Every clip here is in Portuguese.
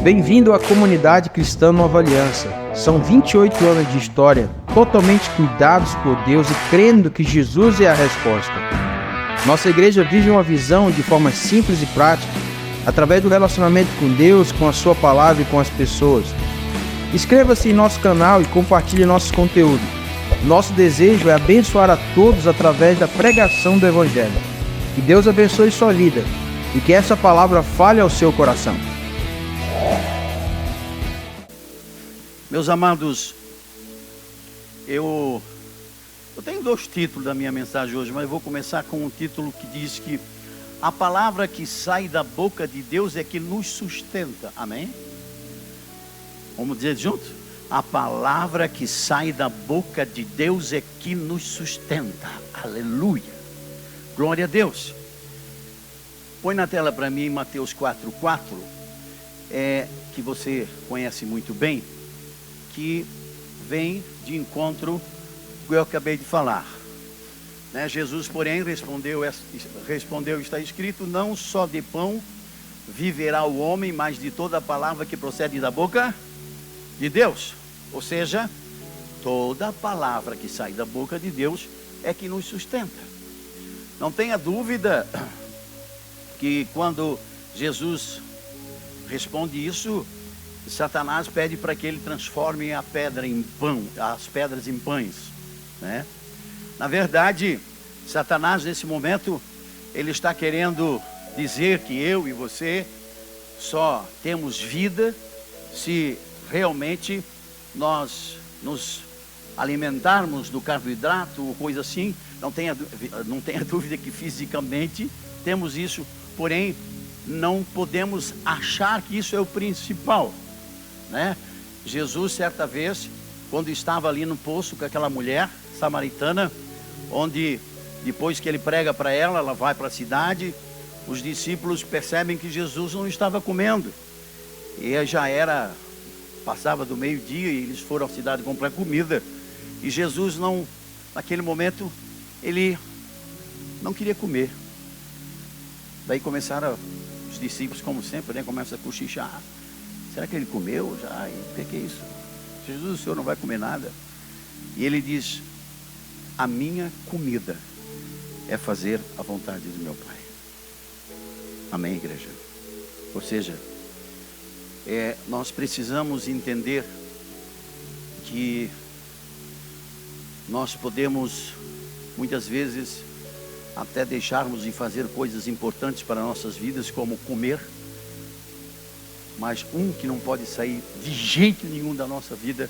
Bem-vindo à comunidade cristã Nova Aliança. São 28 anos de história, totalmente cuidados por Deus e crendo que Jesus é a resposta. Nossa igreja vive uma visão de forma simples e prática, através do relacionamento com Deus, com a sua palavra e com as pessoas. Inscreva-se em nosso canal e compartilhe nosso conteúdo. Nosso desejo é abençoar a todos através da pregação do Evangelho. Que Deus abençoe sua vida e que essa palavra fale ao seu coração. Meus amados, eu tenho dois títulos da minha mensagem hoje, mas eu vou começar com um título que diz que a palavra que sai da boca de Deus é que nos sustenta, amém? Vamos dizer junto? A palavra que sai da boca de Deus é que nos sustenta, aleluia, glória a Deus. Põe na tela para mim Mateus 4:4, que você conhece muito bem, que vem de encontro com o que eu acabei de falar, né? Jesus, porém, respondeu, está escrito: não só de pão viverá o homem, mas de toda a palavra que procede da boca de Deus. Ou seja, toda a palavra que sai da boca de Deus é que nos sustenta. Não tenha dúvida que quando Jesus responde isso, Satanás pede para que ele transforme a pedra em pão, as pedras em pães, né? Na verdade, Satanás nesse momento, ele está querendo dizer que eu e você só temos vida se realmente nós nos alimentarmos do carboidrato ou coisa assim. Não tenha dúvida que fisicamente temos isso, porém não podemos achar que isso é o principal, né? Jesus, certa vez, quando estava ali no poço com aquela mulher samaritana, onde depois que ele prega para ela, ela vai para a cidade, os discípulos percebem que Jesus não estava comendo, e já passava do meio-dia, e eles foram à cidade comprar comida, e Jesus não, naquele momento, ele não queria comer. Daí começaram os discípulos, como sempre, né, começam a cochichar. Será que ele comeu já? E o que é isso? Jesus, o senhor não vai comer nada? E ele diz: a minha comida é fazer a vontade do meu Pai. Amém, igreja? Ou seja, nós precisamos entender que nós podemos, muitas vezes, até deixarmos de fazer coisas importantes para nossas vidas, como comer, mas um que não pode sair de jeito nenhum da nossa vida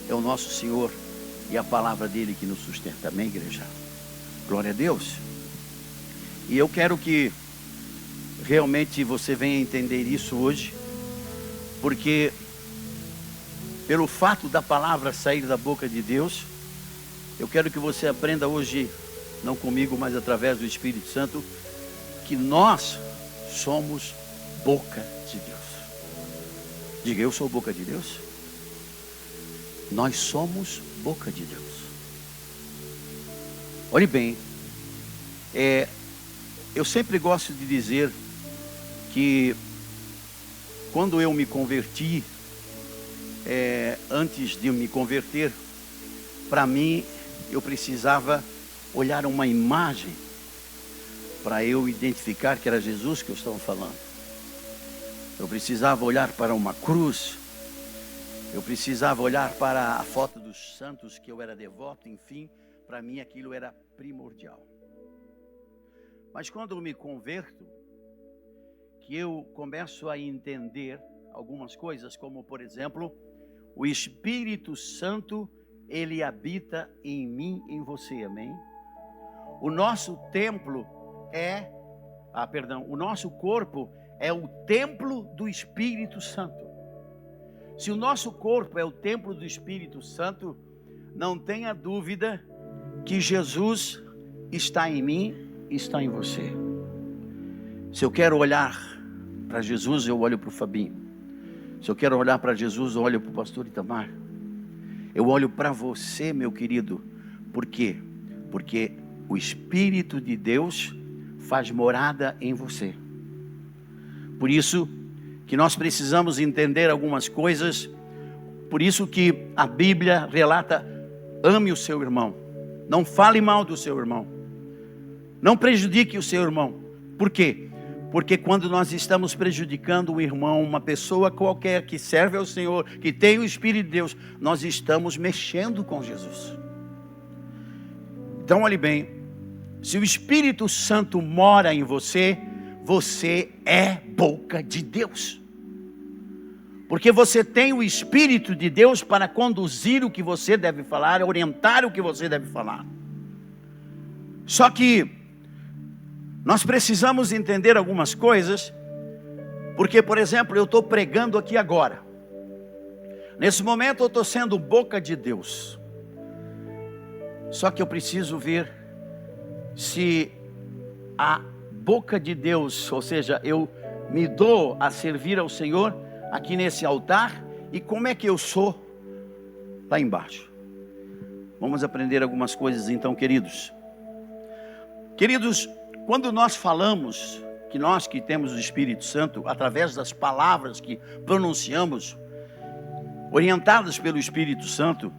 é o nosso Senhor e a palavra dele que nos sustenta. Amém, igreja? Glória a Deus. E eu quero que realmente você venha entender isso hoje, porque pelo fato da palavra sair da boca de Deus, eu quero que você aprenda hoje, não comigo, mas através do Espírito Santo, que nós somos boca de Deus. Diga: eu sou boca de Deus. Nós somos boca de Deus. Olhe bem, eu sempre gosto de dizer que quando eu me converti, antes de eu me converter, para mim, eu precisava olhar uma imagem para eu identificar que era Jesus que eu estava falando. Eu precisava olhar para uma cruz, eu precisava olhar para a foto dos santos que eu era devoto, enfim, para mim aquilo era primordial. Mas quando eu me converto, que eu começo a entender algumas coisas, como por exemplo, o Espírito Santo, ele habita em mim, em você, amém? O nosso templo o nosso corpo é o templo do Espírito Santo. Se o nosso corpo é o templo do Espírito Santo, não tenha dúvida que Jesus está em mim, está em você. Se eu quero olhar para Jesus, eu olho para o Fabinho. Se eu quero olhar para Jesus, eu olho para o pastor Itamar. Eu olho para você, meu querido. Por quê? Porque o Espírito de Deus faz morada em você. Por isso que nós precisamos entender algumas coisas. Por isso que a Bíblia relata: ame o seu irmão, não fale mal do seu irmão, não prejudique o seu irmão. Por quê? Porque quando nós estamos prejudicando um irmão, uma pessoa qualquer que serve ao Senhor, que tem o Espírito de Deus, nós estamos mexendo com Jesus. Então olhe bem, se o Espírito Santo mora em você, você é boca de Deus. Porque você tem o Espírito de Deus para conduzir o que você deve falar, orientar o que você deve falar. Só que nós precisamos entender algumas coisas, porque, por exemplo, eu estou pregando aqui agora. Nesse momento eu estou sendo boca de Deus. Só que eu preciso ver se a boca de Deus, ou seja, eu me dou a servir ao Senhor aqui nesse altar, e como é que eu sou lá embaixo. Vamos aprender algumas coisas então, queridos. Queridos, quando nós falamos que nós que temos o Espírito Santo, através das palavras que pronunciamos, orientadas pelo Espírito Santo,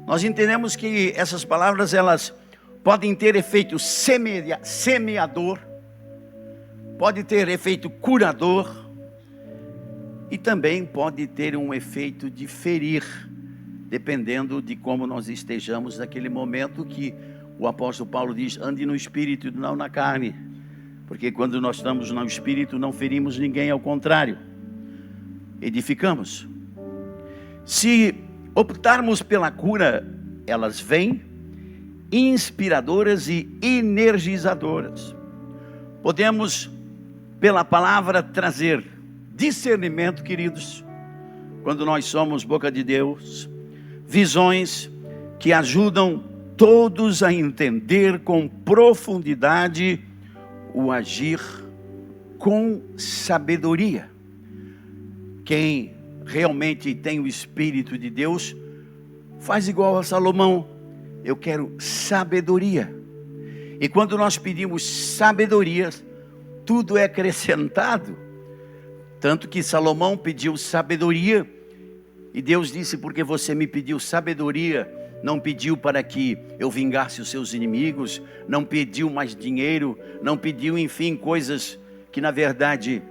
nós entendemos que essas palavras, elas podem ter efeito semeador, pode ter efeito curador, e também pode ter um efeito de ferir, dependendo de como nós estejamos naquele momento, que o apóstolo Paulo diz: ande no Espírito e não na carne, porque quando nós estamos no Espírito não ferimos ninguém, ao contrário, edificamos. Se optarmos pela cura, elas vêm inspiradoras e energizadoras. Podemos, pela palavra, trazer discernimento, queridos, quando nós somos boca de Deus, visões que ajudam todos a entender com profundidade o agir com sabedoria. Quem realmente tem o Espírito de Deus faz igual a Salomão: eu quero sabedoria. E quando nós pedimos sabedoria, tudo é acrescentado. Tanto que Salomão pediu sabedoria, e Deus disse: porque você me pediu sabedoria, não pediu para que eu vingasse os seus inimigos, não pediu mais dinheiro, não pediu, enfim, coisas que na verdade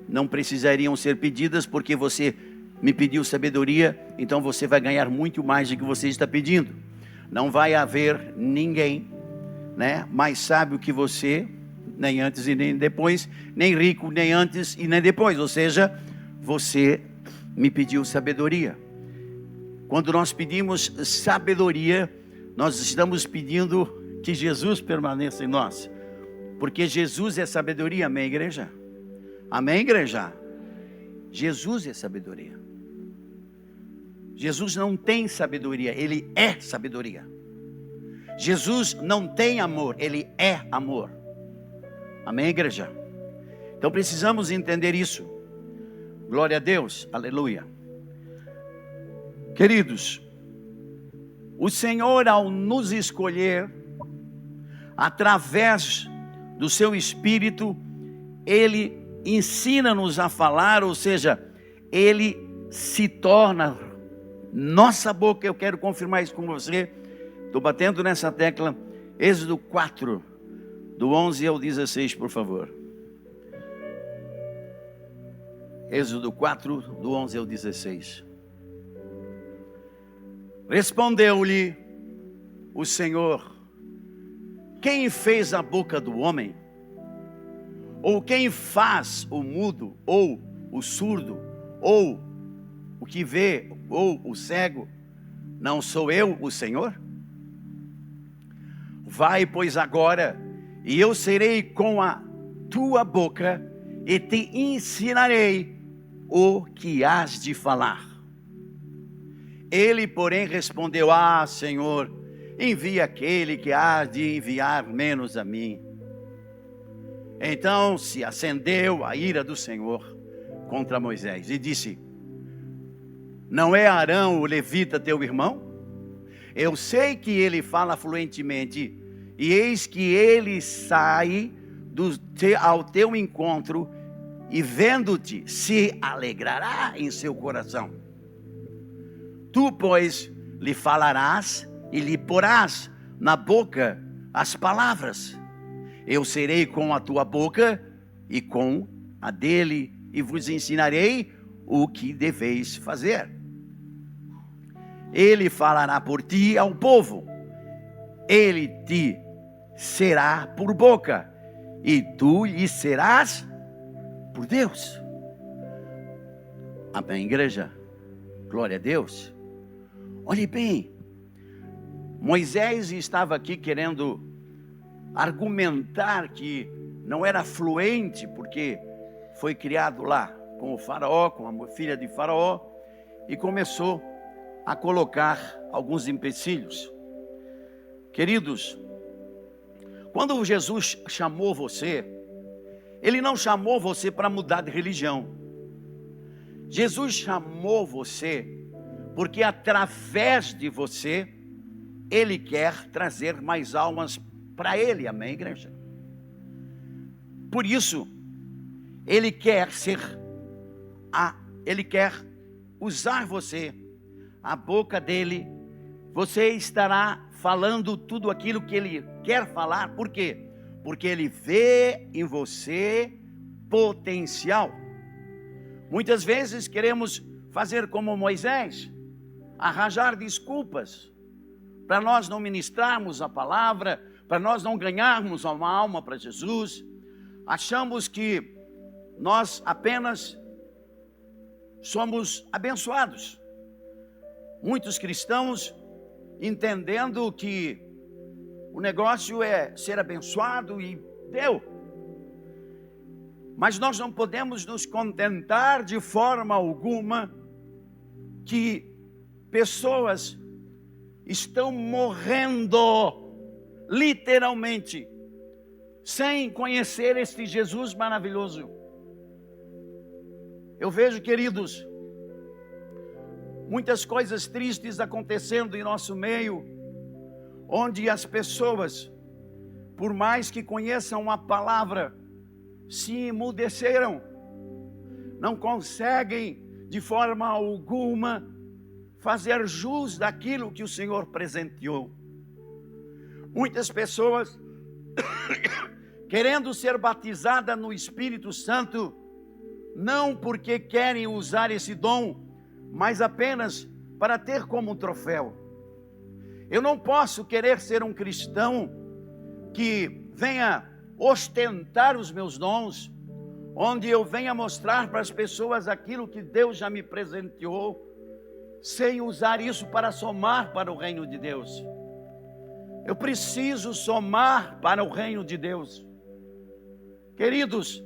não precisariam ser pedidas, porque você me pediu sabedoria, então você vai ganhar muito mais do que você está pedindo. Não vai haver ninguém, mais sábio que você, nem antes e nem depois, nem rico, nem antes e nem depois. Ou seja, você me pediu sabedoria. Quando nós pedimos sabedoria, nós estamos pedindo que Jesus permaneça em nós, porque Jesus é sabedoria. Amém, igreja? Amém, igreja? Jesus é sabedoria. Jesus não tem sabedoria, Ele é sabedoria. Jesus não tem amor, Ele é amor. Amém, igreja? Então precisamos entender isso. Glória a Deus, aleluia. Queridos, o Senhor, ao nos escolher, através do seu Espírito, Ele ensina-nos a falar, ou seja, Ele se torna nossa boca. Eu quero confirmar isso com você. Estou batendo nessa tecla. Êxodo 4, do 11 ao 16, por favor. Êxodo 4, do 11 ao 16. Respondeu-lhe o Senhor: quem fez a boca do homem? Ou quem faz o mudo, ou o surdo, ou o que vê, ou o cego? Não sou eu o Senhor? Vai, pois, agora, e eu serei com a tua boca, e te ensinarei o que hás de falar. Ele, porém, respondeu: Senhor, envia aquele que há de enviar menos a mim. Então se acendeu a ira do Senhor contra Moisés e disse: não é Arão o levita teu irmão? Eu sei que ele fala fluentemente, e eis que ele sai ao teu encontro, e vendo-te se alegrará em seu coração. Tu, pois, lhe falarás e lhe porás na boca as palavras. Eu serei com a tua boca e com a dele, e vos ensinarei o que deveis fazer. Ele falará por ti ao povo, ele te será por boca, e tu lhe serás por Deus. Amém, igreja? Glória a Deus. Olhe bem, Moisés estava aqui querendo argumentar que não era fluente, porque foi criado lá com o faraó, com a filha de faraó, e começou a colocar alguns empecilhos. Queridos, quando Jesus chamou você, Ele não chamou você para mudar de religião. Jesus chamou você porque através de você, Ele quer trazer mais almas para Ele, amém, igreja? Por isso, Ele quer usar você, a boca dele, você estará falando tudo aquilo que Ele quer falar. Por quê? Porque Ele vê em você potencial. Muitas vezes queremos fazer como Moisés, arranjar desculpas para nós não ministrarmos a palavra, para nós não ganharmos uma alma para Jesus. Achamos que nós apenas somos abençoados. Muitos cristãos entendendo que o negócio é ser abençoado e deu. Mas nós não podemos nos contentar de forma alguma que pessoas estão morrendo, literalmente, sem conhecer este Jesus maravilhoso. Eu vejo, queridos, muitas coisas tristes acontecendo em nosso meio, onde as pessoas, por mais que conheçam a palavra, se emudeceram, não conseguem de forma alguma fazer jus daquilo que o Senhor presenteou. Muitas pessoas querendo ser batizadas no Espírito Santo, não porque querem usar esse dom, mas apenas para ter como troféu. Eu não posso querer ser um cristão que venha ostentar os meus dons, onde eu venha mostrar para as pessoas aquilo que Deus já me presenteou, sem usar isso para somar para o reino de Deus. Eu preciso somar para o reino de Deus. Queridos,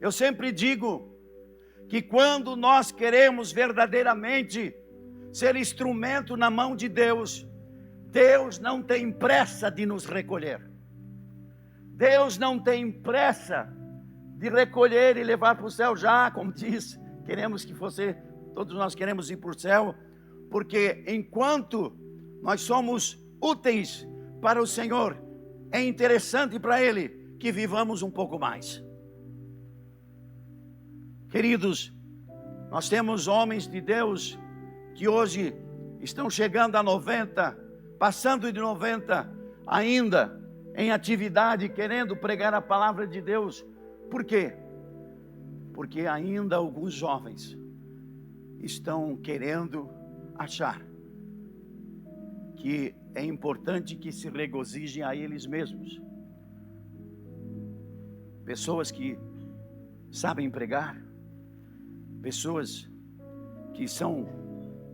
eu sempre digo que quando nós queremos verdadeiramente ser instrumento na mão de Deus, Deus não tem pressa de nos recolher. Deus não tem pressa de recolher e levar para o céu já, como diz, queremos que você, todos nós queremos ir para o céu, porque enquanto nós somos úteis para o Senhor, é interessante para Ele que vivamos um pouco mais. Queridos, nós temos homens de Deus que hoje estão chegando a 90, passando de 90, ainda em atividade, querendo pregar a palavra de Deus. Por quê? Porque ainda alguns jovens estão querendo achar que é importante que se regozijem a eles mesmos. Pessoas que sabem pregar, pessoas que são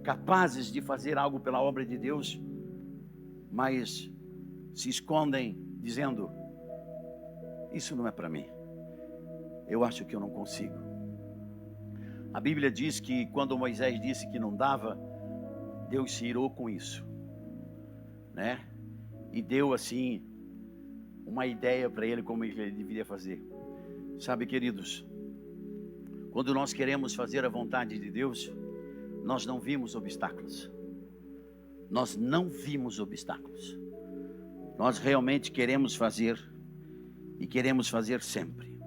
capazes de fazer algo pela obra de Deus, mas se escondem dizendo: isso não é para mim, eu acho que eu não consigo. A Bíblia diz que quando Moisés disse que não dava, Deus se irou com isso, né? E deu assim uma ideia para ele como ele deveria fazer. Sabe, queridos, quando nós queremos fazer a vontade de Deus, nós não vimos obstáculos. Nós não vimos obstáculos. Nós realmente queremos fazer e queremos fazer sempre.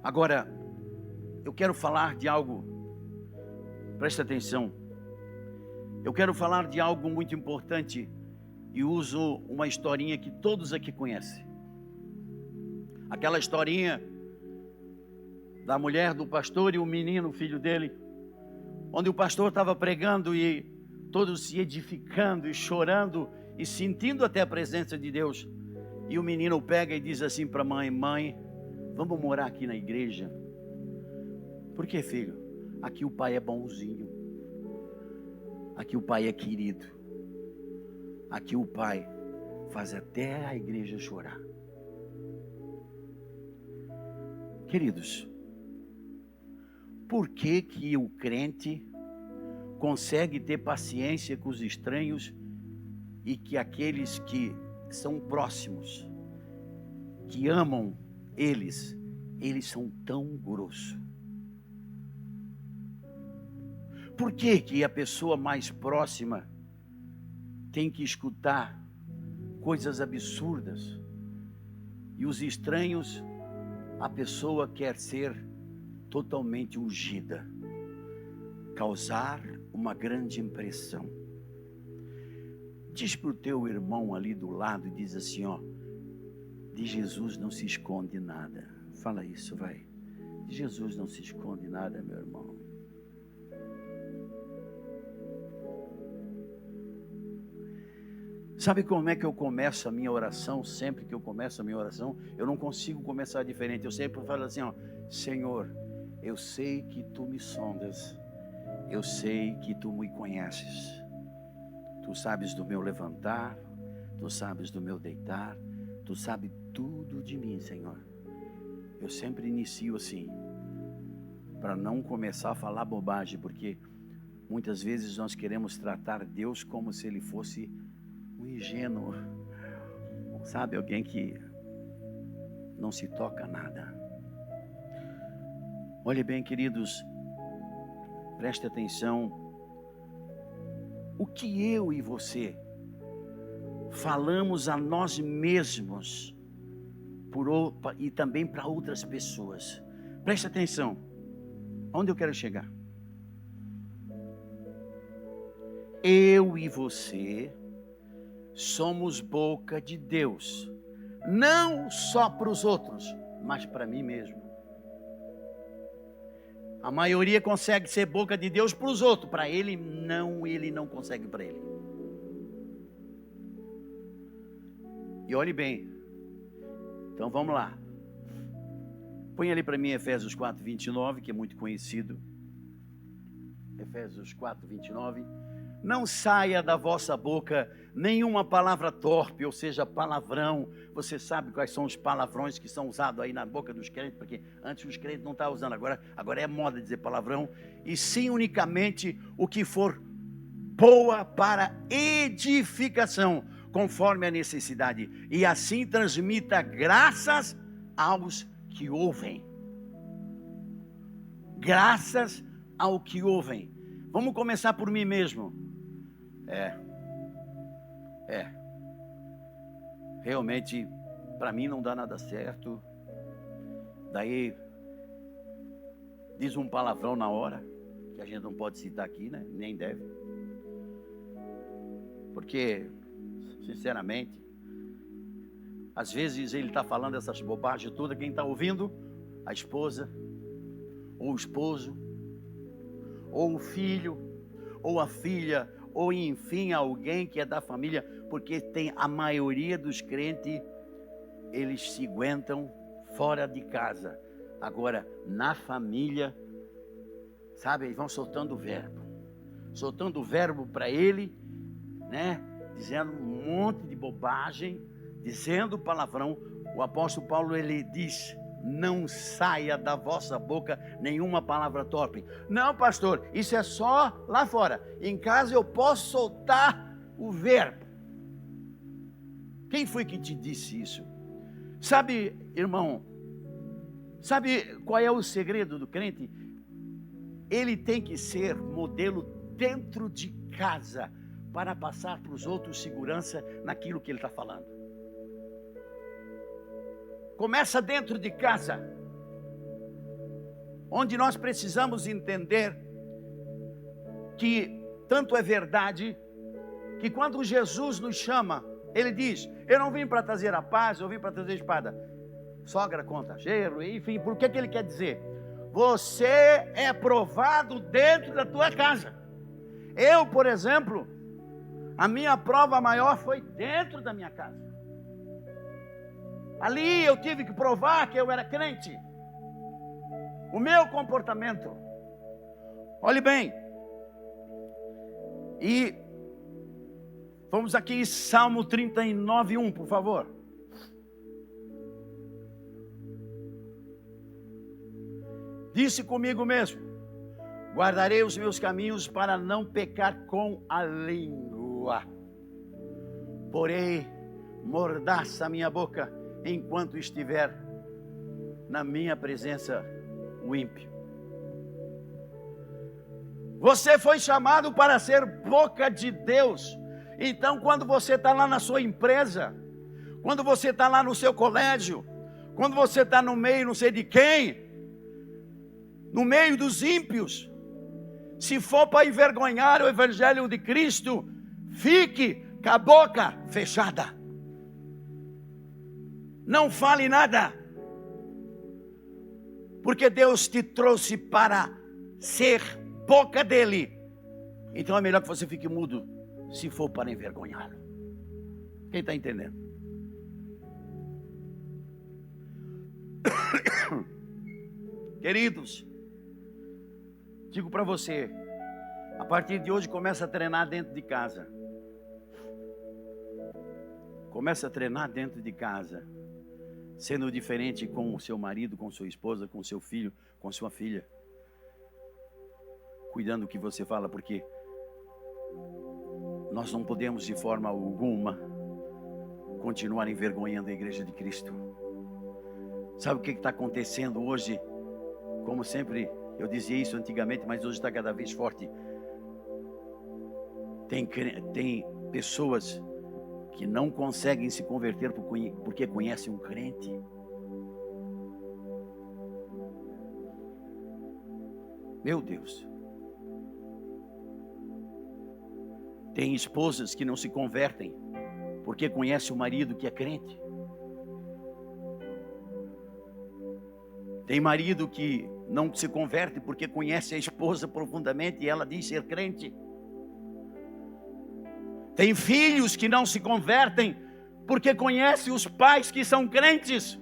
Agora, eu quero falar de algo, presta atenção, eu quero falar de algo muito importante e uso uma historinha que todos aqui conhecem. Aquela historinha da mulher do pastor e o menino, o filho dele, onde o pastor estava pregando e todos se edificando e chorando e sentindo até a presença de Deus. E o menino pega e diz assim para a mãe: mãe, vamos morar aqui na igreja. Por que, filho? Aqui o pai é bonzinho. Aqui o pai é querido. Aqui o pai faz até a igreja chorar. Queridos, por que que o crente consegue ter paciência com os estranhos e que aqueles que são próximos, que amam eles são tão grossos? Por que que a pessoa mais próxima tem que escutar coisas absurdas e os estranhos, a pessoa quer ser totalmente ungida, causar uma grande impressão? Diz para o teu irmão ali do lado e diz assim, ó: de Jesus não se esconde nada. Fala isso, vai. De Jesus não se esconde nada, meu irmão. Sabe como é que eu começo a minha oração? Sempre que eu começo a minha oração, eu não consigo começar diferente. Eu sempre falo assim, ó: Senhor, eu sei que Tu me sondas, eu sei que Tu me conheces. Tu sabes do meu levantar, Tu sabes do meu deitar, Tu sabes tudo de mim, Senhor. Eu sempre inicio assim, para não começar a falar bobagem, porque muitas vezes nós queremos tratar Deus como se Ele fosse um ingênuo, sabe, alguém que não se toca nada. Olhe bem, queridos, preste atenção. O que eu e você falamos a nós mesmos e também para outras pessoas. Preste atenção. Onde eu quero chegar? Eu e você somos boca de Deus, não só para os outros, mas para mim mesmo. A maioria consegue ser boca de Deus para os outros, para ele não consegue para ele. E olhe bem, então vamos lá. Põe ali para mim Efésios 4:29, que é muito conhecido. Efésios 4:29. Não saia da vossa boca nenhuma palavra torpe, ou seja, palavrão. Você sabe quais são os palavrões que são usados aí na boca dos crentes, porque antes os crentes não estavam usando, agora é moda dizer palavrão. E sim unicamente o que for boa para edificação, conforme a necessidade. E assim transmita graças aos que ouvem. Graças ao que ouvem. Vamos começar por mim mesmo. Realmente, para mim não dá nada certo. Daí, diz um palavrão na hora, que a gente não pode citar aqui, né? Nem deve. Porque, sinceramente, às vezes ele está falando essas bobagens todas, quem está ouvindo? A esposa, ou o esposo, ou o filho, ou a filha, ou enfim alguém que é da família, porque tem a maioria dos crentes, eles se aguentam fora de casa. Agora, na família, sabe, eles vão soltando o verbo para ele, né, dizendo um monte de bobagem, dizendo palavrão. O apóstolo Paulo, ele diz: não saia da vossa boca nenhuma palavra torpe. Não, pastor, isso é só lá fora. Em casa eu posso soltar o verbo. Quem foi que te disse isso? Sabe, irmão, sabe qual é o segredo do crente? Ele tem que ser modelo dentro de casa para passar para os outros segurança naquilo que ele está falando. Começa dentro de casa. onde nós precisamos entender que tanto é verdade que quando Jesus nos chama, Ele diz: eu não vim para trazer a paz, eu vim para trazer a espada. Sogra conta cheiro, enfim, por que Ele quer dizer? Você é provado dentro da tua casa. Eu, por exemplo, a minha prova maior foi dentro da minha casa. Ali eu tive que provar que eu era crente. O meu comportamento. Olhe bem. E vamos aqui, Salmo 39:1, por favor. Disse comigo mesmo: guardarei os meus caminhos para não pecar com a língua. Porém, mordaça a minha boca enquanto estiver na minha presença o ímpio. Você foi chamado para ser boca de Deus. Então, quando você está lá na sua empresa, quando você está lá no seu colégio, quando você está no meio não sei de quem, no meio dos ímpios, se for para envergonhar o evangelho de Cristo, fique com a boca fechada. Não fale nada. Porque Deus te trouxe para ser boca dele. Então é melhor que você fique mudo, se for para envergonhá-lo. Quem está entendendo? Queridos, digo para você, a partir de hoje começa a treinar dentro de casa. Começa a treinar dentro de casa, sendo diferente com o seu marido, com sua esposa, com seu filho, com sua filha. Cuidando do que você fala, porque nós não podemos de forma alguma continuar envergonhando a igreja de Cristo. Sabe o que está acontecendo hoje? Como sempre, eu dizia isso antigamente, mas hoje está cada vez forte. Tem pessoas que não conseguem se converter porque conhecem um crente. Meu Deus. Tem esposas que não se convertem porque conhecem o marido que é crente. Tem marido que não se converte porque conhece a esposa profundamente e ela diz ser crente. Tem filhos que não se convertem porque conhecem os pais que são crentes.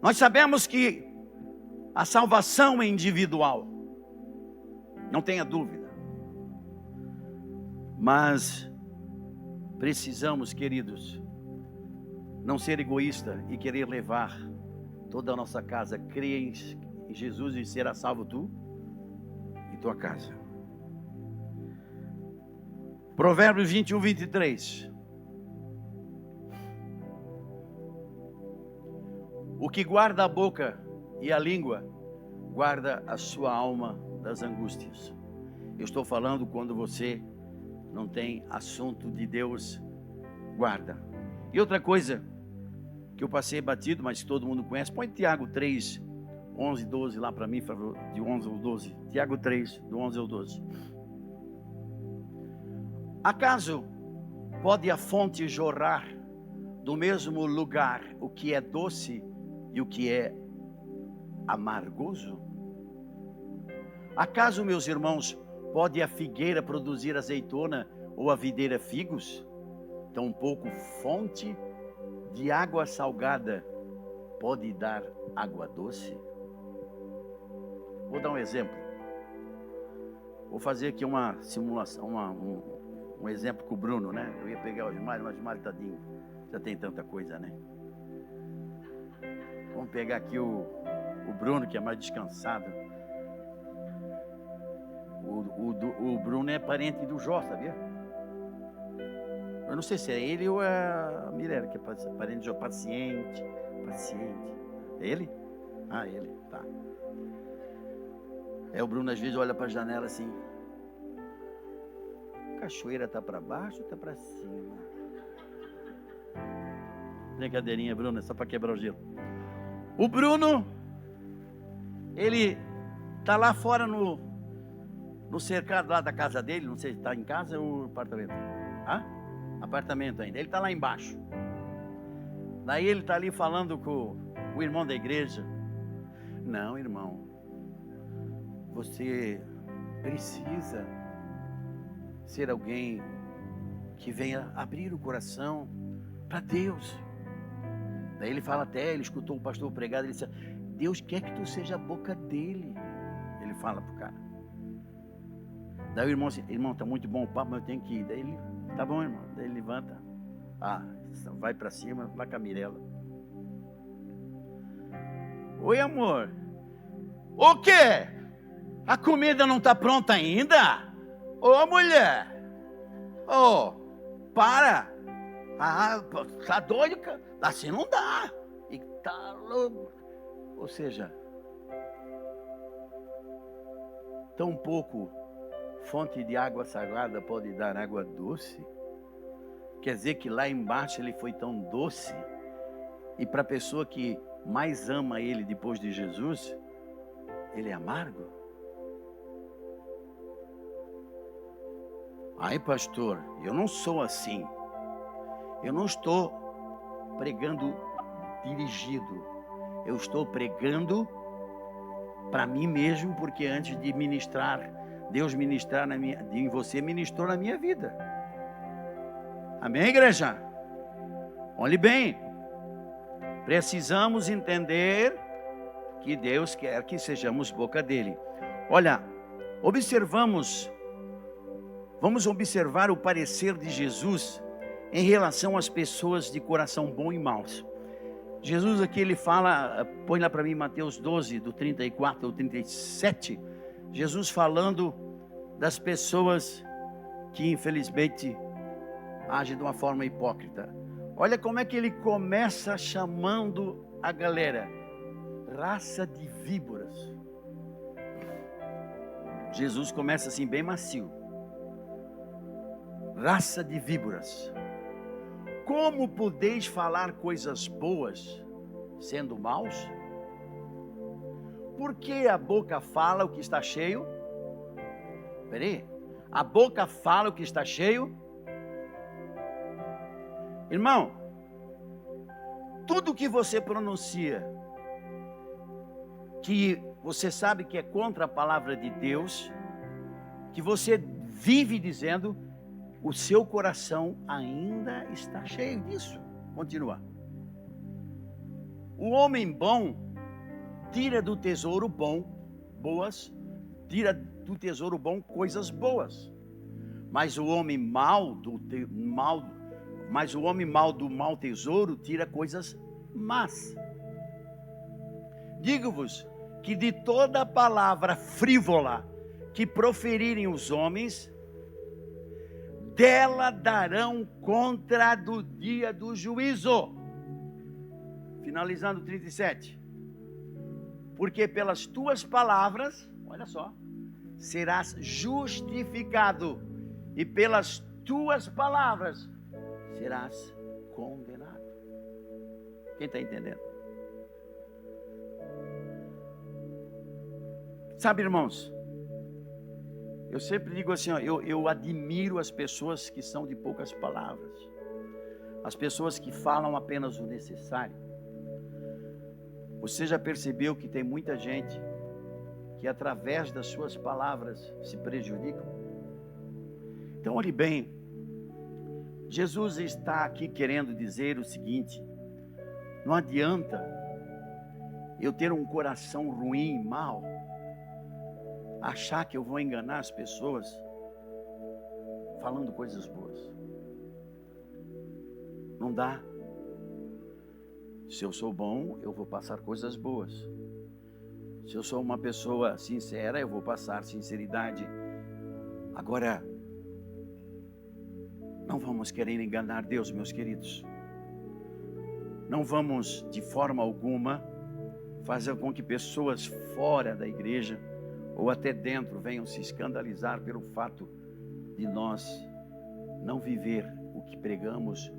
Nós sabemos que a salvação é individual, não tenha dúvida. Mas precisamos, queridos, não ser egoísta e querer levar toda a nossa casa. Creia em Jesus e será salvo tu e tua casa. Provérbios 21:23. O que guarda a boca e a língua, guarda a sua alma das angústias. Eu estou falando quando você não tem assunto de Deus, guarda. E outra coisa que eu passei batido, mas todo mundo conhece, põe Tiago 3, 11, 12 lá para mim, de 11 ao 12. Tiago 3, do 11 ao 12. Acaso pode a fonte jorrar do mesmo lugar o que é doce e o que é amargoso? Acaso, meus irmãos, pode a figueira produzir azeitona ou a videira figos? Tampouco fonte de água salgada pode dar água doce? Vou dar um exemplo. Vou fazer aqui uma simulação, um exemplo com o Bruno, né? Eu ia pegar o Gilmar, mas o Gilmar tadinho, já tem tanta coisa, né? Vamos pegar aqui o Bruno, que é mais descansado. O Bruno é parente do Jó, sabia? Eu não sei se é ele ou é a Mirella, que é parente do Jó. Paciente. É ele? Ah, ele, tá. O Bruno às vezes olha para a janela assim. A cachoeira está para baixo ou está para cima? Brincadeirinha, Bruno, é só para quebrar o gelo. O Bruno, ele tá lá fora no cercado lá da casa dele, não sei se está em casa ou apartamento. Apartamento ainda. Ele está lá embaixo. Daí ele está ali falando com o irmão da igreja. Não, irmão, você precisa ser alguém que venha abrir o coração para Deus. Daí ele fala até, ele escutou o pastor pregar, ele disse: Deus quer que tu seja a boca dele. Ele fala pro cara. Daí o irmão disse: irmão, tá muito bom o papo, mas eu tenho que ir. Daí ele: tá bom, irmão. Daí ele levanta, vai para cima, lá com a Mirella. Oi, amor. O quê? A comida não tá pronta ainda? Ô, mulher. Para. Tá doido, cara? Assim não dá. E tá louco. Ou seja, tão pouco fonte de água salgada pode dar água doce. Quer dizer que lá embaixo ele foi tão doce. E para a pessoa que mais ama ele depois de Jesus, ele é amargo. Ai, pastor, eu não sou assim. Eu não estou pregando dirigido. Eu estou pregando para mim mesmo, porque antes de ministrar, Deus ministrar em você, ministrou na minha vida. Amém, igreja? Olhe bem. Precisamos entender que Deus quer que sejamos boca dele. Olha, vamos observar o parecer de Jesus em relação às pessoas de coração bom e maus. Jesus aqui ele fala, põe lá para mim Mateus 12, do 34 ao 37, Jesus falando das pessoas que infelizmente agem de uma forma hipócrita. Olha como é que ele começa chamando a galera: raça de víboras. Jesus começa assim bem macio. Raça de víboras. Como podeis falar coisas boas sendo maus? Porque a boca fala o que está cheio? Peraí. A boca fala o que está cheio? Irmão, tudo que você pronuncia, que você sabe que é contra a palavra de Deus, que você vive dizendo, o seu coração ainda está cheio disso. Continua. O homem bom tira do tesouro bom coisas boas. Mas o homem mau do mau tesouro tira coisas más. Digo-vos que de toda palavra frívola que proferirem os homens, dela darão conta do dia do juízo. Finalizando 37. Porque pelas tuas palavras, olha só, serás justificado, e pelas tuas palavras serás condenado. Quem está entendendo? Sabe, irmãos, eu sempre digo assim, eu admiro as pessoas que são de poucas palavras, as pessoas que falam apenas o necessário. Você já percebeu que tem muita gente que através das suas palavras se prejudicam? Então olhe bem, Jesus está aqui querendo dizer o seguinte: não adianta eu ter um coração ruim e mau, achar que eu vou enganar as pessoas falando coisas boas. Não dá. Se eu sou bom, eu vou passar coisas boas. Se eu sou uma pessoa sincera, eu vou passar sinceridade. Agora, não vamos querer enganar Deus, meus queridos. Não vamos, de forma alguma, fazer com que pessoas fora da igreja ou até dentro venham se escandalizar pelo fato de nós não viver o que pregamos,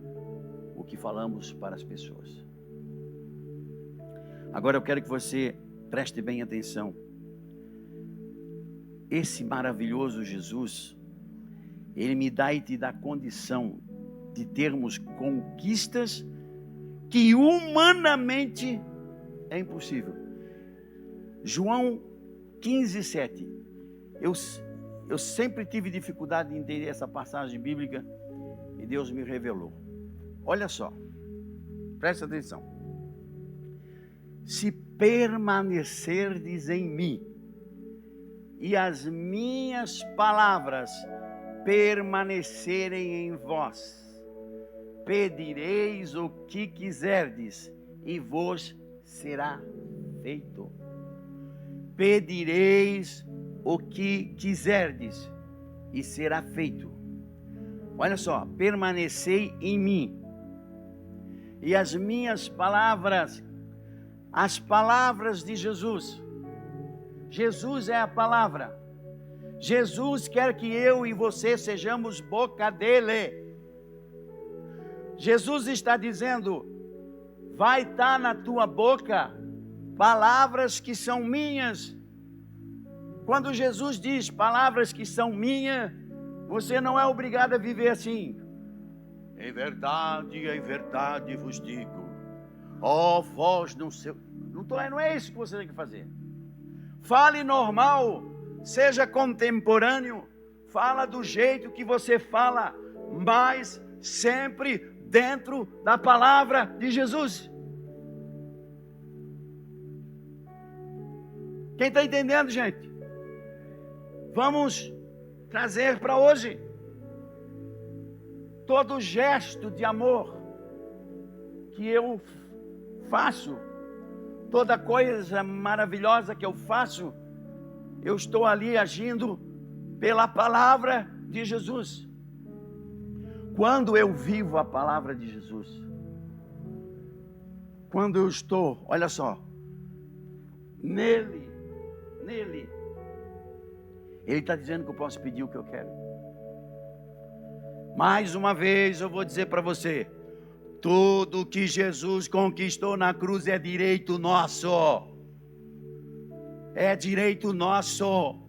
o que falamos para as pessoas. Agora eu quero que você preste bem atenção. Esse maravilhoso Jesus, Ele me dá e te dá condição de termos conquistas que humanamente é impossível. João 15:7. Eu sempre tive dificuldade de entender essa passagem bíblica e Deus me revelou. Olha só, presta atenção. Se permanecerdes em mim e as minhas palavras permanecerem em vós, pedireis o que quiserdes e vos será feito. Pedireis o que quiserdes e será feito. Olha só, permanecei em mim e as minhas palavras, as palavras de Jesus. Jesus é a palavra. Jesus quer que eu e você sejamos boca dele. Jesus está dizendo: vai estar na tua boca palavras que são minhas. Quando Jesus diz palavras que são minhas, você não é obrigado a viver assim. Em verdade vos digo, ó vós não sei. Não é isso que você tem que fazer. Fale normal, seja contemporâneo, fala do jeito que você fala, mas sempre dentro da palavra de Jesus. Quem está entendendo, gente? Vamos trazer para hoje todo gesto de amor que eu faço, toda coisa maravilhosa que eu faço, eu estou ali agindo pela palavra de Jesus. Quando eu vivo a palavra de Jesus, quando eu estou, olha só, nele, Ele está dizendo que eu posso pedir o que eu quero. Mais uma vez eu vou dizer para você, tudo que Jesus conquistou na cruz é direito nosso. É direito nosso.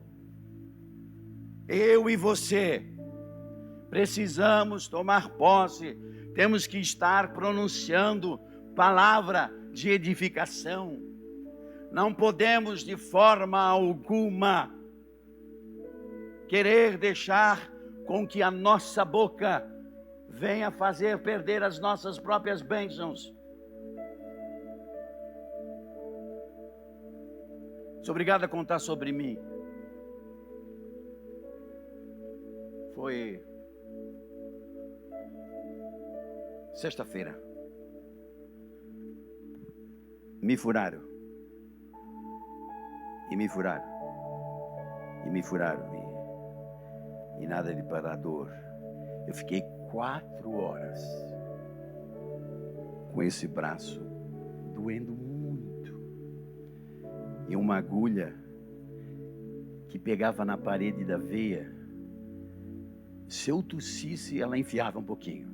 Eu e você precisamos tomar posse. Temos que estar pronunciando palavra de edificação. Não podemos de forma alguma querer deixar com que a nossa boca venha fazer perder as nossas próprias bênçãos. Sou obrigado a contar sobre mim. Foi sexta-feira. Me furaram. E me furaram. E me furaram. E nada de parar a dor. Eu fiquei 4 horas com esse braço doendo muito. E uma agulha que pegava na parede da veia. Se eu tossisse, ela enfiava um pouquinho.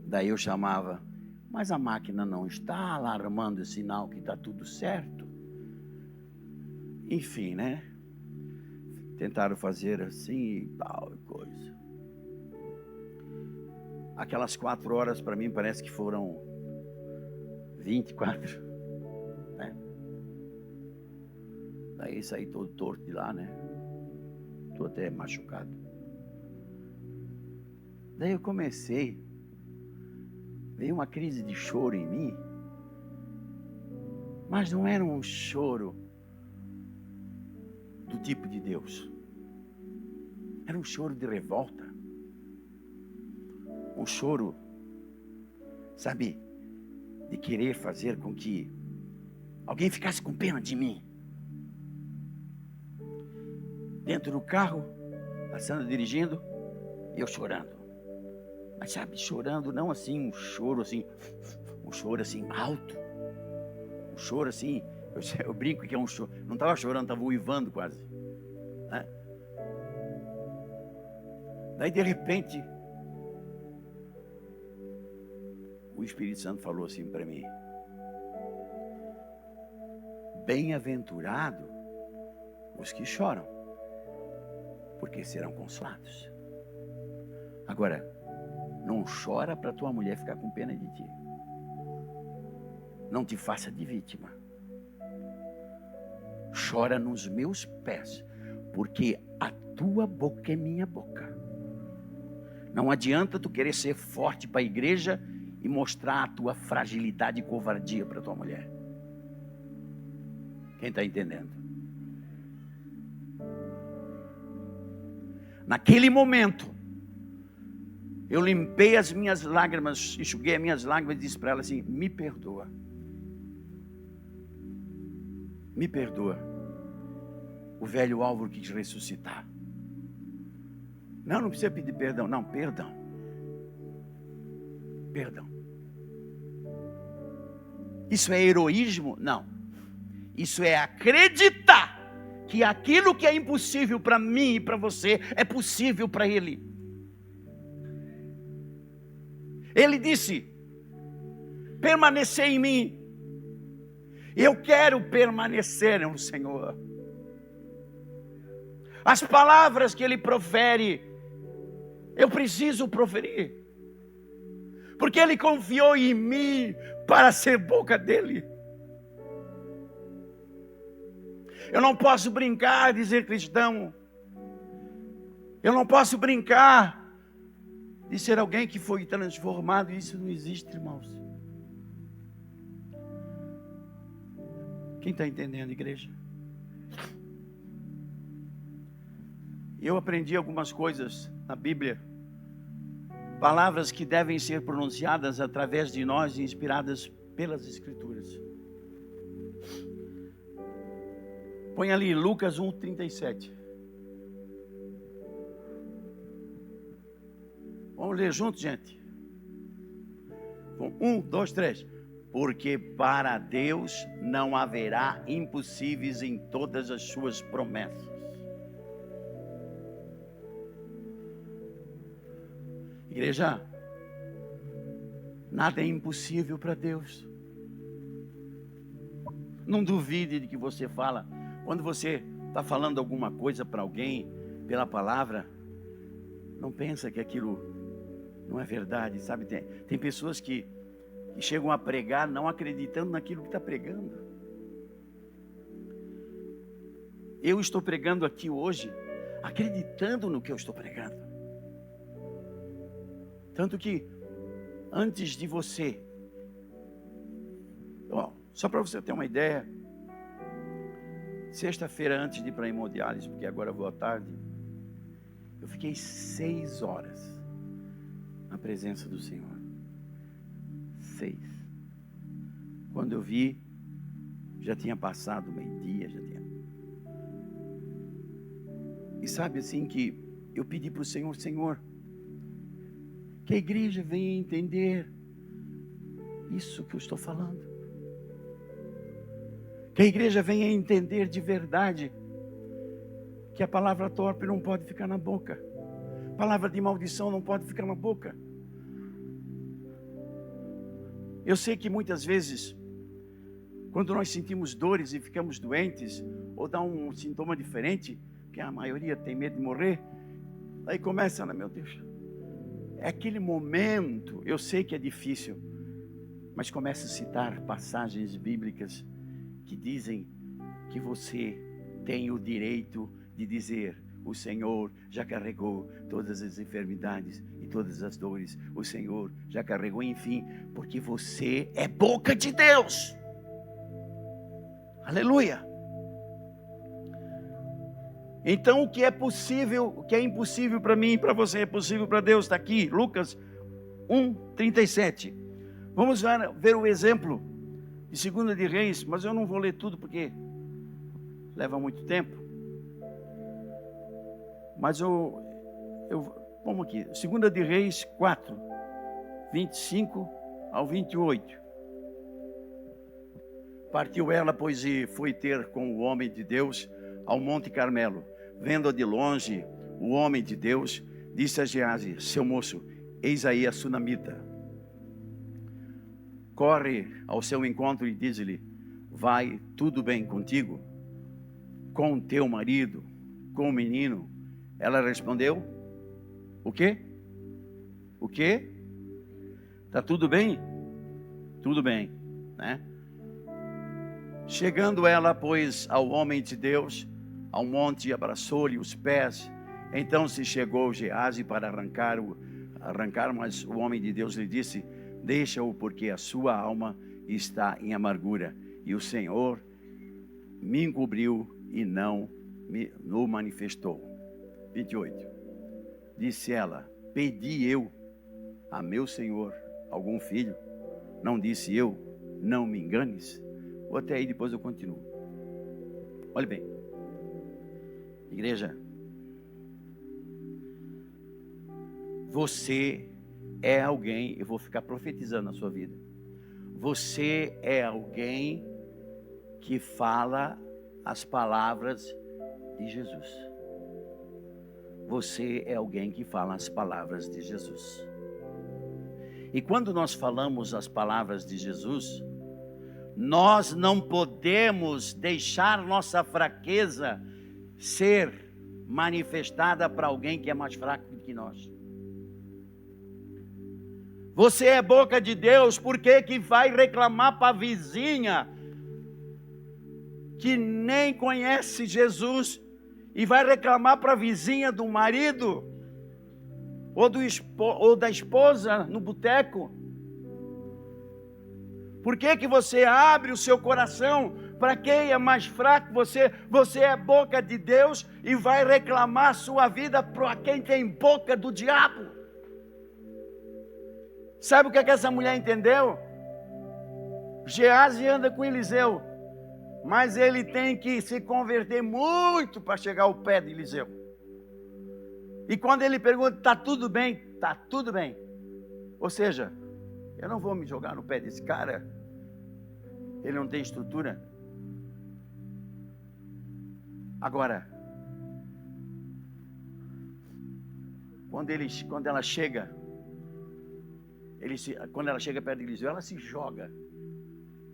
Daí eu chamava, mas a máquina não está alarmando o sinal que está tudo certo. Enfim, né? Tentaram fazer assim e tal coisa. Aquelas 4 horas para mim parece que foram 24. Né? Daí saí todo torto de lá, né? Estou até machucado. Daí eu comecei. Veio uma crise de choro em mim. Mas não era um choro do tipo de Deus. Era um choro de revolta. Um choro, sabe, de querer fazer com que alguém ficasse com pena de mim. Dentro do carro, passando, dirigindo, eu chorando. Mas sabe, chorando não assim, um choro assim alto. Um choro assim, eu brinco que é um choro. Não estava chorando, estava uivando quase. Né? Daí de repente, o Espírito Santo falou assim para mim: bem-aventurado os que choram, porque serão consolados. Agora, não chora para tua mulher ficar com pena de ti. Não te faça de vítima. Chora nos meus pés, porque a tua boca é minha boca. Não adianta tu querer ser forte para a igreja e mostrar a tua fragilidade e covardia para tua mulher. Quem está entendendo? Naquele momento, eu limpei as minhas lágrimas, enxuguei as minhas lágrimas e disse para ela assim: me perdoa. Me perdoa. O velho Álvaro quis ressuscitar. Não precisa pedir perdão. Não, perdão. Perdão. Isso é heroísmo? Não. Isso é acreditar que aquilo que é impossível para mim e para você é possível para ele. Ele disse: permanecer em mim. Eu quero permanecer no Senhor. As palavras que ele profere, eu preciso proferir, porque ele confiou em mim para ser boca dele. Eu não posso brincar de ser cristão. Eu não posso brincar de ser alguém que foi transformado. Isso não existe, irmãos. Quem está entendendo, igreja? Eu aprendi algumas coisas na Bíblia, palavras que devem ser pronunciadas através de nós, inspiradas pelas Escrituras. Põe ali Lucas 1:37. Vamos ler juntos, gente? 1, 2, 3. Porque para Deus não haverá impossíveis em todas as suas promessas. Igreja, nada é impossível para Deus. Não duvide de que você fala. Quando você está falando alguma coisa para alguém pela palavra, não pensa que aquilo não é verdade, sabe? Tem pessoas que chegam a pregar não acreditando naquilo que está pregando. Eu estou pregando aqui hoje, acreditando no que eu estou pregando. Tanto que, antes de você, só para você ter uma ideia, sexta-feira, antes de ir para a hemodiálise, porque agora eu vou à tarde, eu fiquei 6 horas na presença do Senhor. 6. Quando eu vi, já tinha passado meio-dia, E sabe assim que eu pedi para o Senhor: Senhor, que a igreja venha entender isso que eu estou falando. Que a igreja venha entender de verdade que a palavra torpe não pode ficar na boca. Palavra de maldição não pode ficar na boca. Eu sei que muitas vezes, quando nós sentimos dores e ficamos doentes, ou dá um sintoma diferente, que a maioria tem medo de morrer, aí começa, meu Deus, é aquele momento, eu sei que é difícil, mas começa a citar passagens bíblicas que dizem que você tem o direito de dizer: o Senhor já carregou todas as enfermidades e todas as dores. O Senhor já carregou, enfim, porque você é boca de Deus. Aleluia. Então o que é possível, o que é impossível para mim e para você é possível para Deus. Está aqui, Lucas 1:37. Vamos ver o exemplo de 2 de Reis, mas eu não vou ler tudo porque leva muito tempo. Mas vamos aqui, 2 de Reis 4, 25 ao 28. Partiu ela, pois, e foi ter com o homem de Deus ao Monte Carmelo. Vendo de longe o homem de Deus, disse a Geazi, seu moço: eis aí a sunamita. corre ao seu encontro e diz-lhe: vai tudo bem contigo? Com teu marido? Com o menino? Ela respondeu: o quê? O quê? Tá tudo bem? Tudo bem, né? Chegando ela, pois, ao homem de Deus, ao monte, abraçou-lhe os pés. Então se chegou Geazi para arrancar, mas o homem de Deus lhe disse: deixa-o, porque a sua alma está em amargura, e o Senhor me encobriu e não me manifestou. 28. Disse ela: pedi eu a meu Senhor algum filho? Não disse eu: não me enganes? Ou até aí, depois eu continuo. Olhe bem, igreja, você é alguém, eu vou ficar profetizando na sua vida. Você é alguém que fala as palavras de Jesus. Você é alguém que fala as palavras de Jesus. E quando nós falamos as palavras de Jesus, nós não podemos deixar nossa fraqueza ser manifestada para alguém que é mais fraco do que nós. Você é boca de Deus, por que vai reclamar para a vizinha que nem conhece Jesus e vai reclamar para a vizinha do marido ou da esposa no boteco? Por que você abre o seu coração para quem é mais fraco? Você é boca de Deus e vai reclamar sua vida para quem tem boca do diabo. Sabe o que essa mulher entendeu? Geazi anda com Eliseu, mas ele tem que se converter muito para chegar ao pé de Eliseu. E quando ele pergunta: está tudo bem? Está tudo bem. Ou seja, eu não vou me jogar no pé desse cara, ele não tem estrutura. Agora, quando ela chega perto de Eliseu, ela se joga.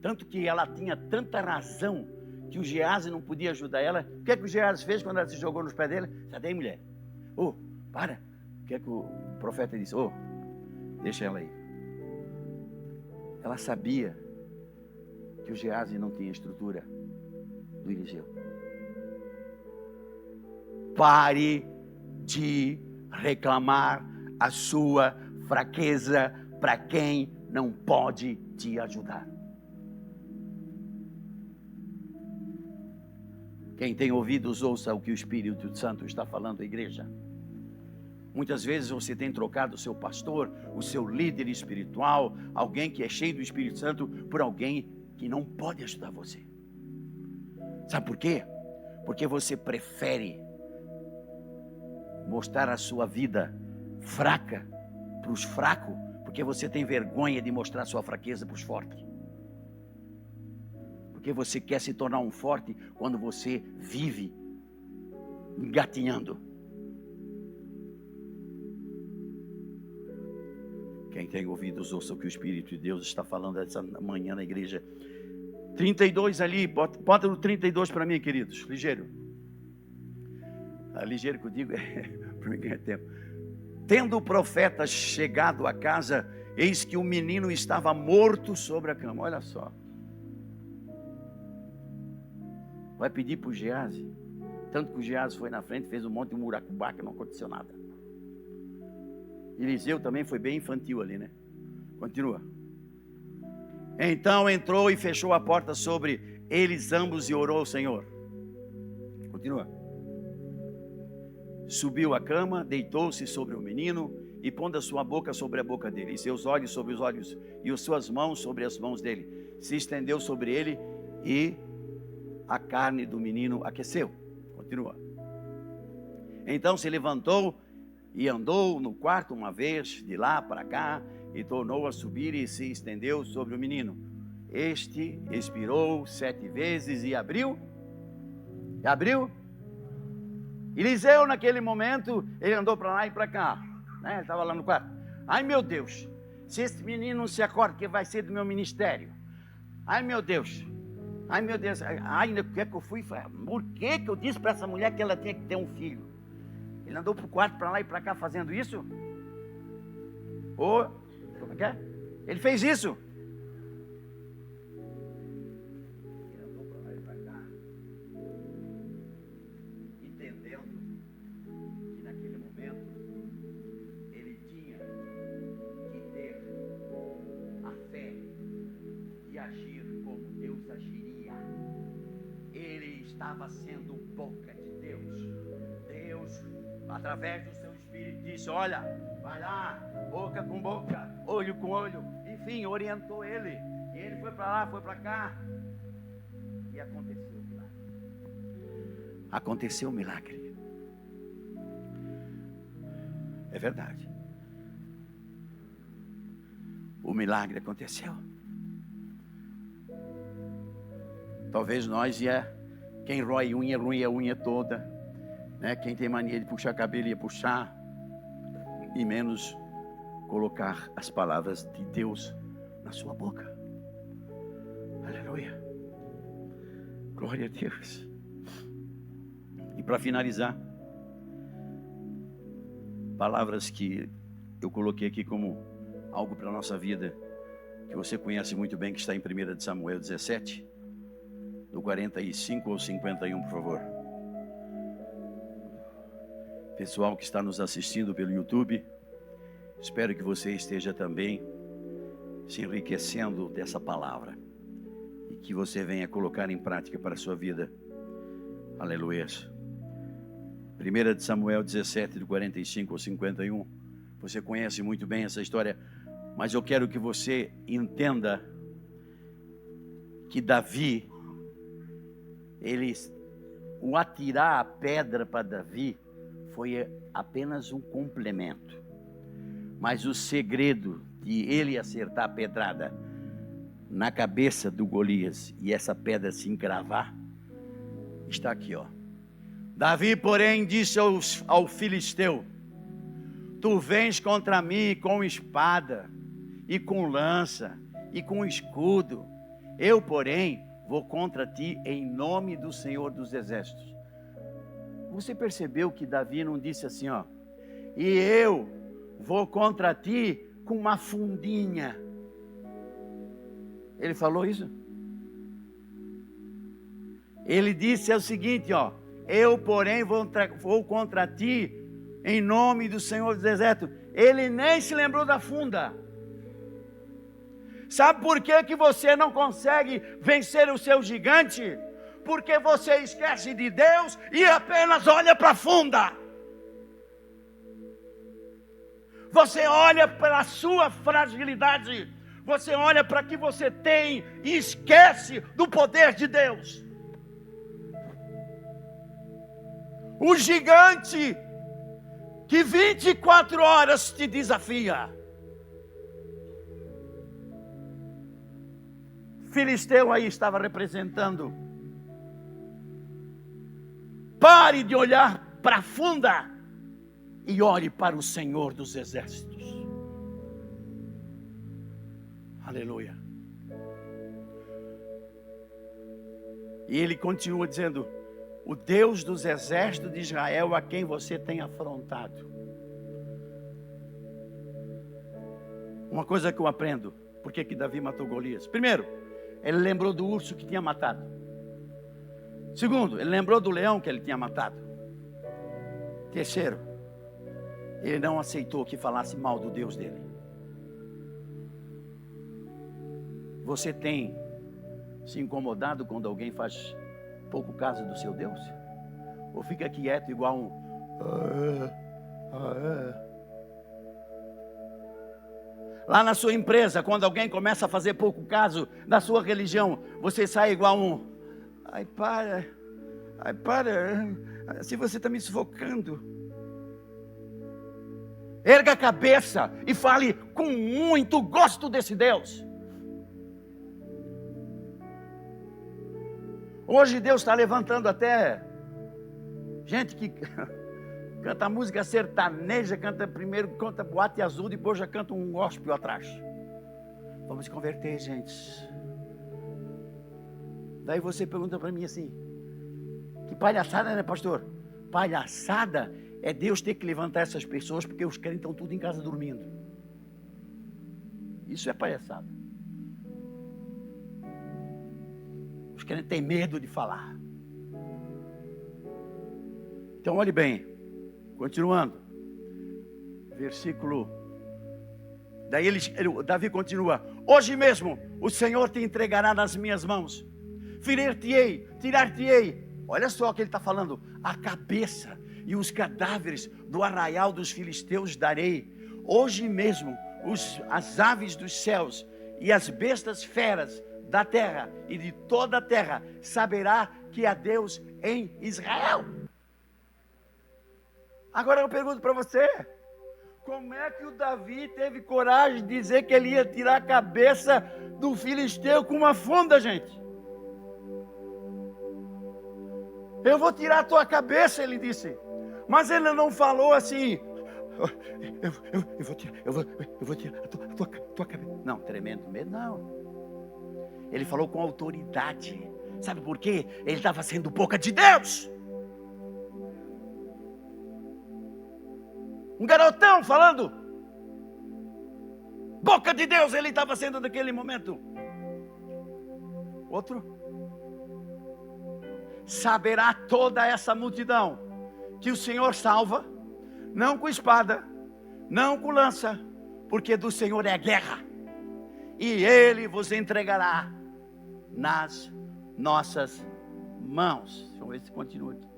Tanto que ela tinha tanta razão que o Geazi não podia ajudar ela. O que é que o Geazi fez quando ela se jogou nos pés dele? Sai daí, mulher. Para. O que é que o profeta disse? Deixa ela aí. Ela sabia que o Geazi não tinha estrutura do Eliseu. Pare de reclamar a sua fraqueza para quem não pode te ajudar. Quem tem ouvidos, ouça o que o Espírito Santo está falando à igreja. Muitas vezes você tem trocado o seu pastor, o seu líder espiritual, alguém que é cheio do Espírito Santo, por alguém que não pode ajudar você. Sabe por quê? Porque você prefere mostrar a sua vida fraca para os fracos, porque você tem vergonha de mostrar a sua fraqueza para os fortes. Porque você quer se tornar um forte quando você vive engatinhando. Quem tem ouvidos, ouça o que o Espírito de Deus está falando essa manhã na igreja. 32 ali, bota o 32 para mim, queridos, ligeiro. Ligeiro que eu digo, para mim ganhar tempo. Tendo o profeta chegado à casa, eis que o menino estava morto sobre a cama. Olha só. Vai pedir para o Geazi. Tanto que o Geazi foi na frente, fez um monte de muracubaca, não aconteceu nada. Eliseu também foi bem infantil ali, né? Continua. Então entrou e fechou a porta sobre eles ambos e orou ao Senhor. Continua. Subiu à cama, deitou-se sobre o menino e pondo a sua boca sobre a boca dele, e seus olhos sobre os olhos, e as suas mãos sobre as mãos dele. Se estendeu sobre ele e a carne do menino aqueceu. Continua. Então se levantou e andou no quarto uma vez, de lá para cá, e tornou a subir e se estendeu sobre o menino. Este expirou 7 vezes e abriu. Eliseu, naquele momento, ele andou para lá e para cá, né? Ele estava lá no quarto. Ai, meu Deus, Se esse menino não se acorda, que vai ser do meu ministério. Ai, meu Deus. Ai, meu Deus. Ai, o que é que eu fui? Por que eu disse para essa mulher que ela tinha que ter um filho? Ele andou pro quarto, para lá e para cá fazendo isso? Ou, como é que é? Ele fez isso. Ele andou para lá e para cá, entendendo que naquele momento ele tinha que ter a fé e agir como Deus agiria. Ele estava sendo boca de Deus. Deus, através do seu Espírito, disse: olha, vai lá, boca com boca, olho com olho. Enfim, orientou ele. E ele foi para lá, foi para cá. E aconteceu o milagre. Aconteceu o milagre. É verdade. O milagre aconteceu. Talvez nós quem rói unha, rói a unha toda, né? Quem tem mania de puxar cabelo ia puxar, e menos colocar as palavras de Deus na sua boca. Aleluia. Glória a Deus. E para finalizar, palavras que eu coloquei aqui como algo para a nossa vida, que você conhece muito bem, que está em 1 de Samuel 17, do 45 ao 51, por favor. Pessoal que está nos assistindo pelo YouTube, espero que você esteja também se enriquecendo dessa palavra e que você venha colocar em prática para a sua vida. Aleluia. 1 de Samuel 17, do 45 ao 51. Você conhece muito bem essa história, mas eu quero que você entenda que Davi, o atirar a pedra para Davi foi apenas um complemento. Mas o segredo de ele acertar a pedrada na cabeça do Golias e essa pedra se encravar está aqui, ó. Davi, porém, disse ao filisteu: tu vens contra mim com espada e com lança e com escudo. Eu, porém, vou contra ti em nome do Senhor dos Exércitos. Você percebeu que Davi não disse assim, ó: e eu vou contra ti com uma fundinha. Ele falou isso? Ele disse o seguinte, ó: eu, porém, vou contra ti em nome do Senhor dos Exércitos. Ele nem se lembrou da funda. Sabe por que você não consegue vencer o seu gigante? Porque você esquece de Deus e apenas olha para a funda. Você olha para a sua fragilidade. Você olha para o que você tem e esquece do poder de Deus. O gigante que 24 horas te desafia. Filisteu aí estava representando. Pare de olhar para a funda e olhe para o Senhor dos Exércitos. Aleluia. E ele continua dizendo: o Deus dos exércitos de Israel a quem você tem afrontado. Uma coisa que eu aprendo: por que Davi matou Golias? Primeiro, ele lembrou do urso que tinha matado. Segundo, ele lembrou do leão que ele tinha matado. Terceiro, ele não aceitou que falasse mal do Deus dele. Você tem se incomodado quando alguém faz pouco caso do seu Deus? Ou fica quieto igual um... Lá na sua empresa, quando alguém começa a fazer pouco caso da sua religião, você sai igual um... Ai, para, se você está me sufocando. Erga a cabeça e fale com muito gosto desse Deus. Hoje Deus está levantando até gente que canta música sertaneja, primeiro canta boate azul, depois já canta um gospel atrás. Vamos se converter, gente. Daí você pergunta para mim assim: que palhaçada, né, pastor? Palhaçada é Deus ter que levantar essas pessoas porque os crentes estão tudo em casa dormindo. Isso é palhaçada. Os crentes têm medo de falar. Então olhe bem, continuando, versículo. Daí Davi continua: hoje mesmo o Senhor te entregará nas minhas mãos, ferir-te-ei, tirar-te-ei. Olha só o que ele está falando: a cabeça e os cadáveres do arraial dos filisteus darei. Hoje mesmo as aves dos céus e as bestas feras da terra e de toda a terra saberá que há Deus em Israel. Agora eu pergunto para você: como é que o Davi teve coragem de dizer que ele ia tirar a cabeça do filisteu com uma funda, gente? Eu vou tirar a tua cabeça, ele disse. Mas ele não falou assim: eu vou tirar a tua cabeça. Não, tremendo medo, não. Ele falou com autoridade. Sabe por quê? Ele estava sendo boca de Deus. Um garotão falando. Boca de Deus ele estava sendo naquele momento. Outro. Saberá toda essa multidão que o Senhor salva, não com espada, não com lança, porque do Senhor é a guerra, e Ele vos entregará nas nossas mãos. Vamos ver se continua aqui.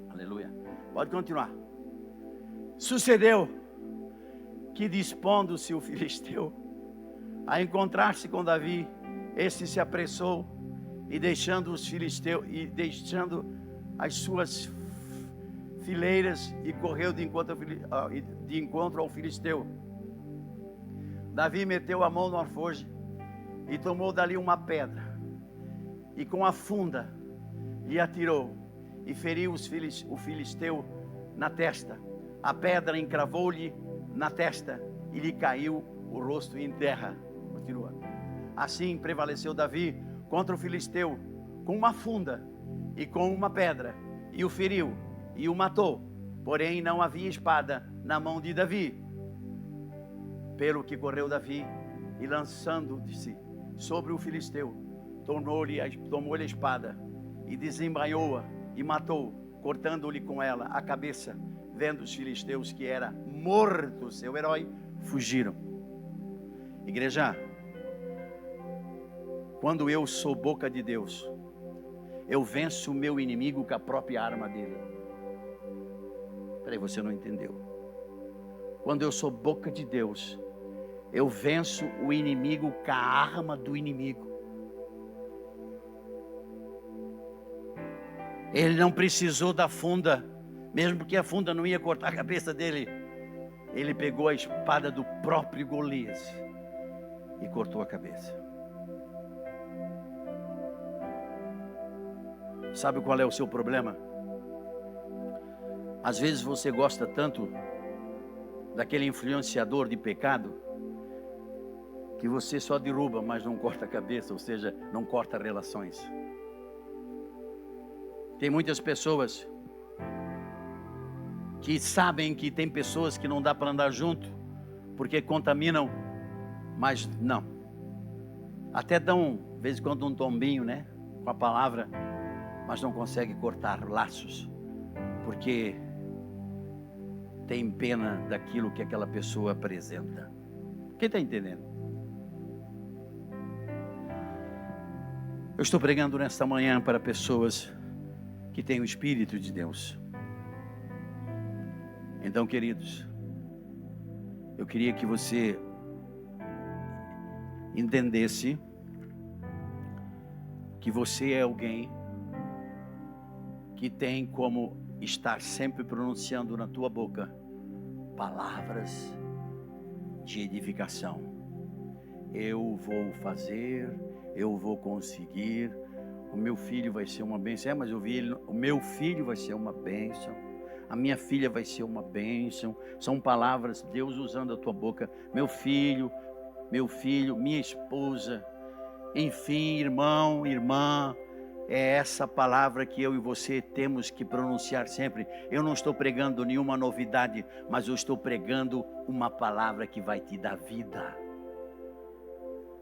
Aleluia. Pode continuar. Sucedeu que, dispondo-se o filisteu a encontrar-se com Davi, este se apressou e deixando os filisteus e deixando as suas fileiras e correu de encontro ao filisteu. Davi meteu a mão no alforje e tomou dali uma pedra e com a funda lhe atirou e feriu o filisteu na testa. A pedra encravou-lhe na testa e lhe caiu o rosto em terra. Continua. Assim prevaleceu Davi contra o filisteu com uma funda e com uma pedra, e o feriu e o matou. Porém não havia espada na mão de Davi. Pelo que correu Davi e lançando-se sobre o filisteu, tomou-lhe a espada e desembainhou-a e matou, cortando-lhe com ela a cabeça. Vendo os filisteus que era morto seu herói, fugiram. Igreja, quando eu sou boca de Deus, eu venço o meu inimigo com a própria arma dele. Peraí, você não entendeu. Quando eu sou boca de Deus, eu venço o inimigo com a arma do inimigo. Ele não precisou da funda, mesmo porque a funda não ia cortar a cabeça dele. Ele pegou a espada do próprio Golias e cortou a cabeça. Sabe qual é o seu problema? Às vezes você gosta tanto daquele influenciador de pecado que você só derruba, mas não corta a cabeça, ou seja, não corta relações. Tem muitas pessoas que sabem que tem pessoas que não dá para andar junto porque contaminam, mas não. Até dão, de vez em quando, um tombinho, né, com a palavra, mas não consegue cortar laços, porque tem pena daquilo que aquela pessoa apresenta. Quem está entendendo? Eu estou pregando nesta manhã para pessoas que têm o Espírito de Deus. Então, queridos, eu queria que você entendesse que você é alguém que tem como estar sempre pronunciando na tua boca palavras de edificação. Eu vou fazer, eu vou conseguir, o meu filho vai ser uma bênção. Mas eu vi ele, o meu filho vai ser uma bênção, A minha filha vai ser uma bênção. São palavras, Deus usando a tua boca. Meu filho, minha esposa. Enfim, irmão, irmã. É essa palavra que eu e você temos que pronunciar sempre. Eu não estou pregando nenhuma novidade, mas eu estou pregando uma palavra que vai te dar vida.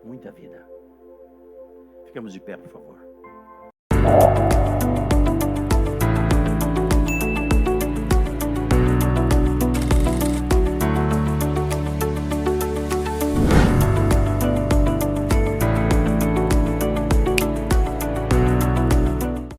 Muita vida. Ficamos de pé, por favor.